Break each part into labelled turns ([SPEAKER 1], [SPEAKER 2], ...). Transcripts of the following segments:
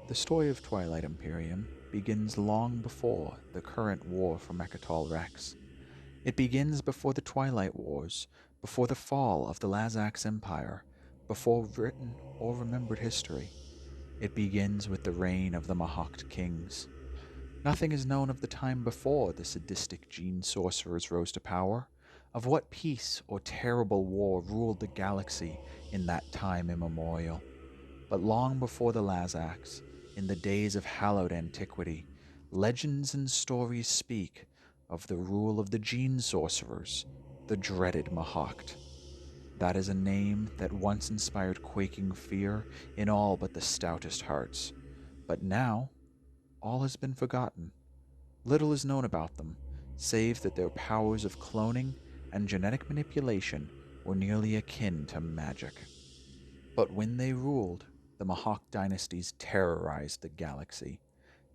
[SPEAKER 1] The story of Twilight Imperium begins long before the current war for Mechatol Rex. It begins before the Twilight Wars, before the fall of the Lazax Empire, before written or remembered history. It begins with the reign of the Mahokt kings. Nothing is known of the time before the sadistic gene sorcerers rose to power, of what peace or terrible war ruled the galaxy in that time immemorial. But long before the Lazax, in the days of hallowed antiquity, legends and stories speak of the rule of the gene sorcerers, the dreaded Mahokt. That is a name that once inspired quaking fear in all but the stoutest hearts. But now, all has been forgotten. Little is known about them, save that their powers of cloning and genetic manipulation were nearly akin to magic. But when they ruled, the Mahak dynasties terrorized the galaxy.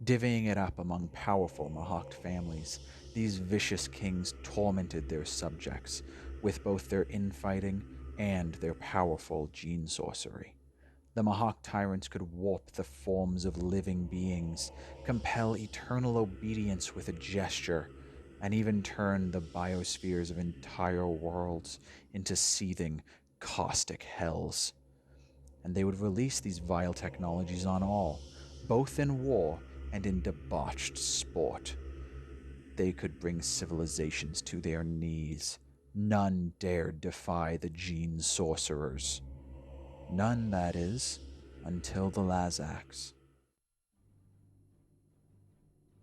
[SPEAKER 1] Divvying it up among powerful Mahakt families, these vicious kings tormented their subjects with both their infighting and their powerful gene sorcery. The Mahak tyrants could warp the forms of living beings, compel eternal obedience with a gesture, and even turn the biospheres of entire worlds into seething, caustic hells. And they would release these vile technologies on all, both in war and in debauched sport. They could bring civilizations to their knees. None dared defy the gene sorcerers. None, that is, until the Lazax.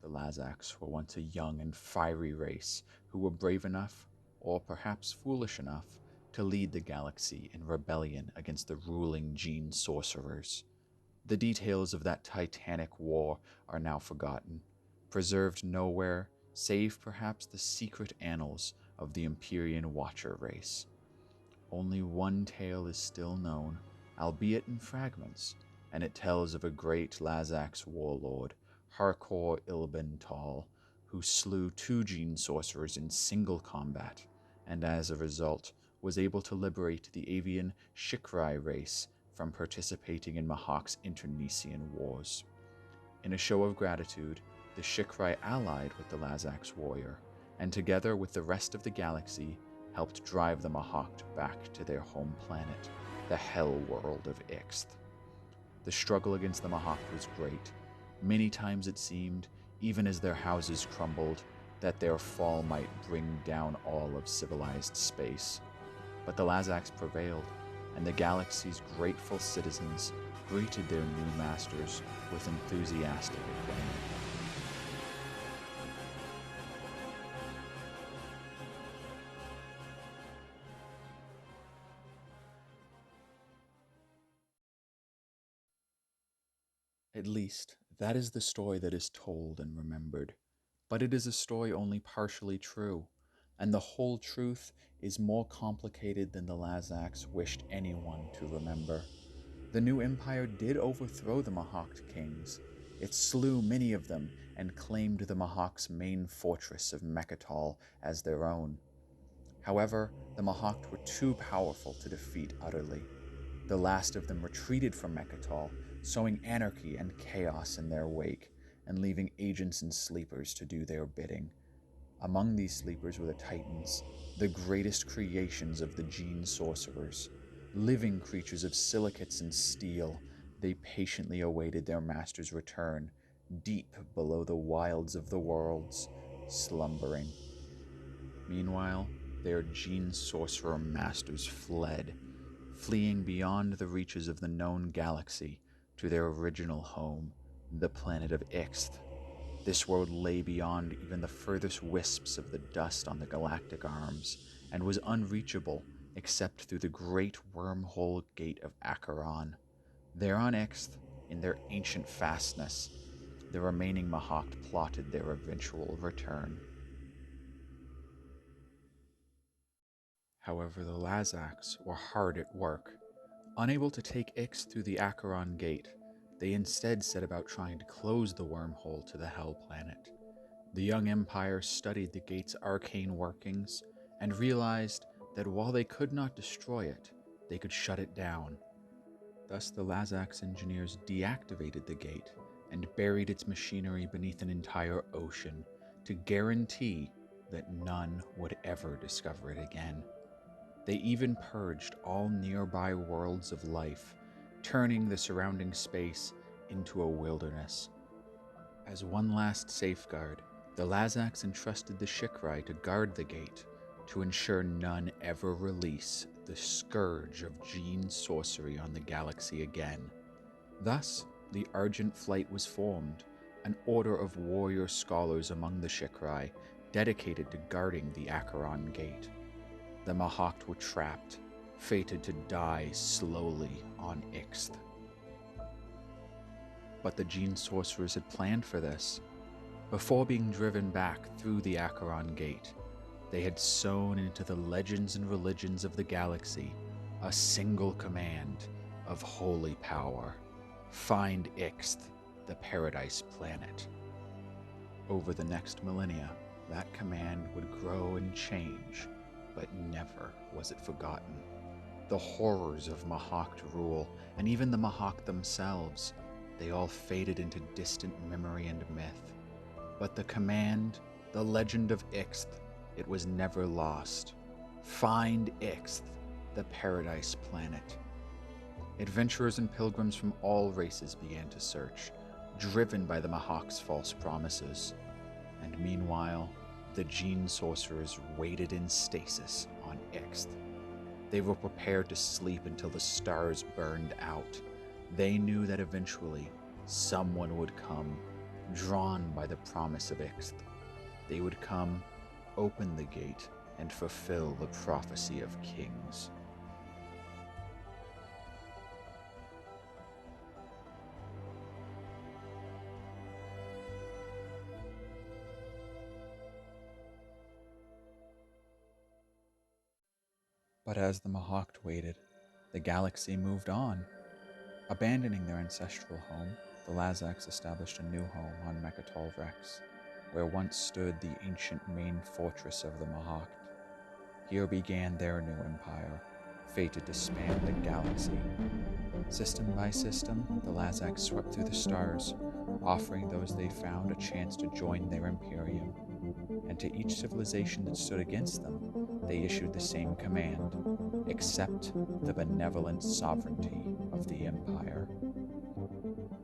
[SPEAKER 1] The Lazax were once a young and fiery race who were brave enough, or perhaps foolish enough, to lead the galaxy in rebellion against the ruling gene sorcerers. The details of that titanic war are now forgotten, preserved nowhere save perhaps the secret annals of the Empyrean Watcher race. Only one tale is still known, albeit in fragments, and it tells of a great Lazax warlord, Harkor Ilbental, who slew two gene sorcerers in single combat, and as a result was able to liberate the avian Shikrai race from participating in Mahak's internecine wars. In a show of gratitude, the Shikrai allied with the Lazax warrior, and together with the rest of the galaxy, helped drive the Mahakt back to their home planet, the hell world of Ixth. The struggle against the Mahakt was great. Many times it seemed, even as their houses crumbled, that their fall might bring down all of civilized space. But the Lazax prevailed, and the galaxy's grateful citizens greeted their new masters with enthusiastic acclaim. At least, that is the story that is told and remembered. But it is a story only partially true, and the whole truth is more complicated than the Lazax wished anyone to remember. The new empire did overthrow the Mahakt kings. It slew many of them and claimed the Mahak's main fortress of Mechatol as their own. However, the Mahakt were too powerful to defeat utterly. The last of them retreated from Mechatol, sowing anarchy and chaos in their wake, and leaving agents and sleepers to do their bidding. Among these sleepers were the Titans, the greatest creations of the gene sorcerers. Living creatures of silicates and steel, they patiently awaited their master's return, deep below the wilds of the worlds, slumbering. Meanwhile, their gene sorcerer masters fled, fleeing beyond the reaches of the known galaxy to their original home, the planet of Ixth. This world lay beyond even the furthest wisps of the dust on the galactic arms, and was unreachable except through the great wormhole gate of Acheron. There on Ixth, in their ancient fastness, the remaining Mahakt plotted their eventual return. However, the Lazax were hard at work. Unable to take Ixth through the Acheron gate, they instead set about trying to close the wormhole to the Hell planet. The young Empire studied the gate's arcane workings and realized that while they could not destroy it, they could shut it down. Thus, the Lazax engineers deactivated the gate and buried its machinery beneath an entire ocean to guarantee that none would ever discover it again. They even purged all nearby worlds of life, turning the surrounding space into a wilderness. As one last safeguard, the Lazax entrusted the Shikrai to guard the gate to ensure none ever release the scourge of gene sorcery on the galaxy again. Thus, the Argent Flight was formed, an order of warrior scholars among the Shikrai dedicated to guarding the Acheron Gate. The Mahakt were trapped, fated to die slowly on Ixth. But the gene sorcerers had planned for this. Before being driven back through the Acheron Gate, they had sown into the legends and religions of the galaxy a single command of holy power: find Ixth, the paradise planet. Over the next millennia, that command would grow and change, but never was it forgotten. The horrors of Mahakt rule, and even the Mahakt themselves, they all faded into distant memory and myth. But the command, the legend of Ixth, it was never lost. Find Ixth, the paradise planet. Adventurers and pilgrims from all races began to search, driven by the Mahakt's false promises. And meanwhile, the gene sorcerers waited in stasis on Ixth. They were prepared to sleep until the stars burned out. They knew that eventually someone would come, drawn by the promise of Ixth. They would come, open the gate, and fulfill the prophecy of kings. But as the Mahakt waited, the galaxy moved on. Abandoning their ancestral home, the Lazax established a new home on Mechatol Rex, where once stood the ancient main fortress of the Mahakt. Here began their new empire, fated to span the galaxy. System by system, the Lazax swept through the stars, offering those they found a chance to join their Imperium. And to each civilization that stood against them, they issued the same command: accept the benevolent sovereignty of the Empire.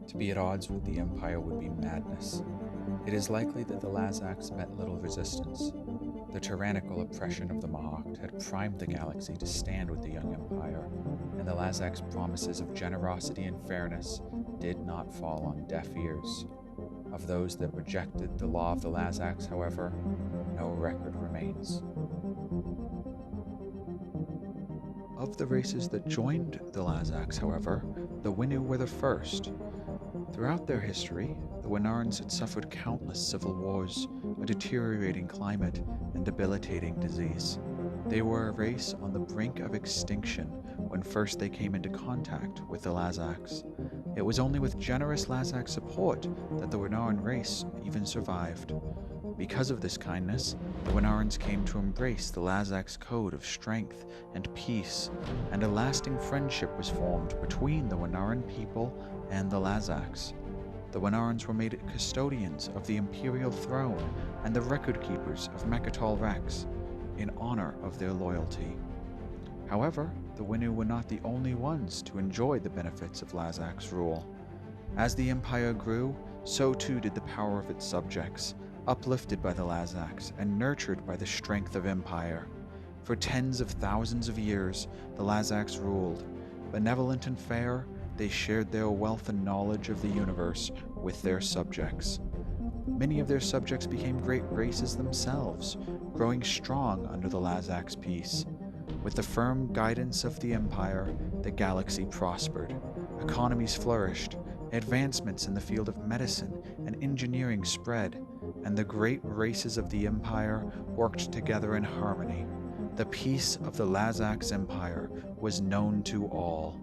[SPEAKER 1] To be at odds with the Empire would be madness. It is likely that the Lazax met little resistance. The tyrannical oppression of the Mahakt had primed the galaxy to stand with the young Empire, and the Lazax promises of generosity and fairness did not fall on deaf ears. Of those that rejected the law of the Lazax, however, no record remains. Of the races that joined the Lazax, however, the Winnu were the first. Throughout their history, the Winarans had suffered countless civil wars, a deteriorating climate, and debilitating disease. They were a race on the brink of extinction when first they came into contact with the Lazax. It was only with generous Lazax support that the Winaran race even survived. Because of this kindness, the Winarans came to embrace the Lazax code of strength and peace, and a lasting friendship was formed between the Winaran people and the Lazax. The Winarans were made custodians of the imperial throne and the record keepers of Mechatol Rex, in honor of their loyalty. However, the Winnu were not the only ones to enjoy the benefits of Lazax rule. As the Empire grew, so too did the power of its subjects, uplifted by the Lazax and nurtured by the strength of Empire. For tens of thousands of years, the Lazax ruled. Benevolent and fair, they shared their wealth and knowledge of the universe with their subjects. Many of their subjects became great races themselves, growing strong under the Lazax peace. With the firm guidance of the Empire, the galaxy prospered. Economies flourished, advancements in the field of medicine and engineering spread, and the great races of the Empire worked together in harmony. The peace of the Lazax Empire was known to all.